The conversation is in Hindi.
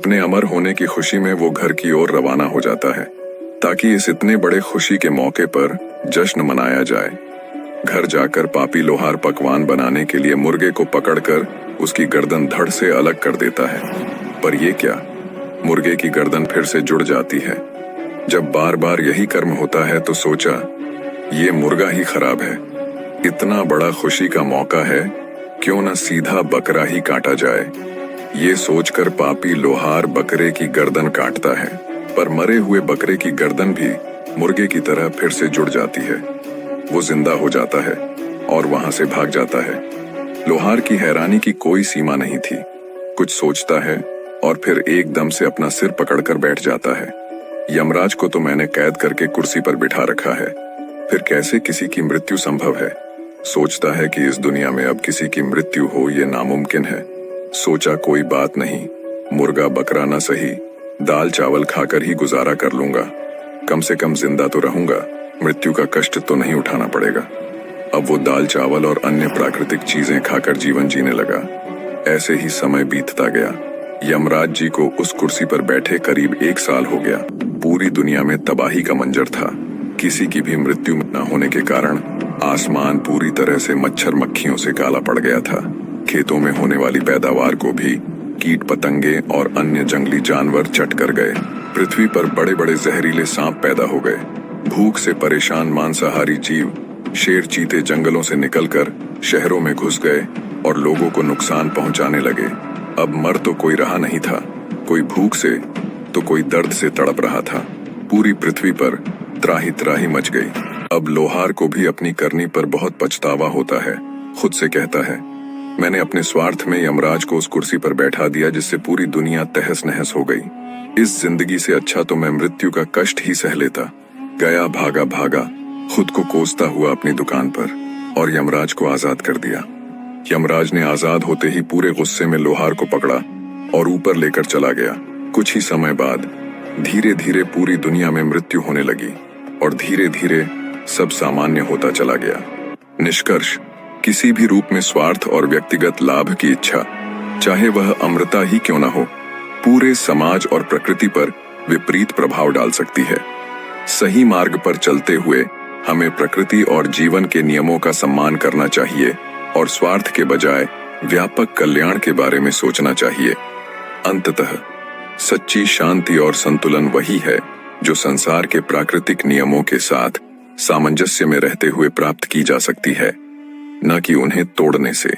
अपने अमर होने की खुशी में वो घर की ओर रवाना हो जाता है ताकि इस इतने बड़े खुशी के मौके पर जश्न मनाया जाए। घर जाकर पापी लोहार पकवान बनाने के लिए मुर्गे को पकड़कर उसकी गर्दन धड़ से अलग कर देता है, पर ये क्या, मुर्गे की गर्दन फिर से जुड़ जाती है। जब बार बार यही कर्म होता है तो सोचा, ये मुर्गा ही खराब है। इतना बड़ा खुशी का मौका है, क्यों न सीधा बकरा ही काटा जाए। ये सोचकर पापी लोहार बकरे की गर्दन काटता है, पर मरे हुए बकरे की गर्दन भी मुर्गे की तरह फिर से जुड़ जाती है। वो जिंदा हो जाता है और वहां से भाग जाता है। लोहार की हैरानी की कोई सीमा नहीं थी। कुछ सोचता है और फिर एकदम से अपना सिर पकड़कर बैठ जाता है। यमराज को तो मैंने कैद करके कुर्सी पर बिठा रखा है, फिर कैसे किसी की मृत्यु संभव है। सोचता है कि इस दुनिया में अब किसी की मृत्यु हो ये नामुमकिन है। सोचा कोई बात नहीं, मुर्गा बकरा न सही, दाल चावल खाकर ही गुजारा कर लूंगा। कम से कम जिंदा तो रहूंगा, मृत्यु का कष्ट तो नहीं उठाना पड़ेगा। अब वो दाल चावल और अन्य प्राकृतिक चीजें खाकर जीवन जीने लगा। ऐसे ही समय बीतता गया। यमराज जी को उस कुर्सी पर बैठे करीब 1 साल हो गया। पूरी दुनिया में तबाही का मंजर था। किसी की भी मृत्यु न होने के कारण आसमान पूरी तरह से मच्छर मक्खियों से काला पड़ गया था। खेतों में होने वाली पैदावार को भी कीट पतंगे और अन्य जंगली जानवर चट कर गए। पृथ्वी पर बड़े बड़े जहरीले सांप पैदा हो गए। भूख से परेशान मांसाहारी जीव, शेर चीते जंगलों से निकलकर शहरों में घुस गए और लोगों को नुकसान पहुंचाने लगे। अब मर तो कोई रहा नहीं था, कोई भूख से तो कोई दर्द से तड़प रहा था। पूरी पृथ्वी पर त्राही त्राही मच गई। अब लोहार को भी अपनी करनी पर बहुत पछतावा होता है। खुद से कहता है, मैंने अपने स्वार्थ में यमराज को उस कुर्सी पर बैठा दिया जिससे पूरी दुनिया तहस नहस हो गई। इस जिंदगी से अच्छा तो मैं मृत्यु का कष्ट ही सह लेता। गया भागा भागा, खुद को कोसता हुआ अपनी दुकान पर, और यमराज को आजाद कर दिया। यमराज ने आजाद होते ही पूरे गुस्से में लोहार को पकड़ा और ऊपर लेकर चला गया। कुछ ही समय बाद धीरे धीरे पूरी दुनिया में मृत्यु होने लगी और धीरे धीरे सब सामान्य होता चला गया। निष्कर्ष, किसी भी रूप में स्वार्थ और व्यक्तिगत लाभ की इच्छा, चाहे वह अमरता ही क्यों न हो, पूरे समाज और प्रकृति पर विपरीत प्रभाव डाल सकती है। सही मार्ग पर चलते हुए हमें प्रकृति और जीवन के नियमों का सम्मान करना चाहिए और स्वार्थ के बजाय व्यापक कल्याण के बारे में सोचना चाहिए। अंततः सच्ची शांति और संतुलन वही है जो संसार के प्राकृतिक नियमों के साथ सामंजस्य में रहते हुए प्राप्त की जा सकती है, न कि उन्हें तोड़ने से।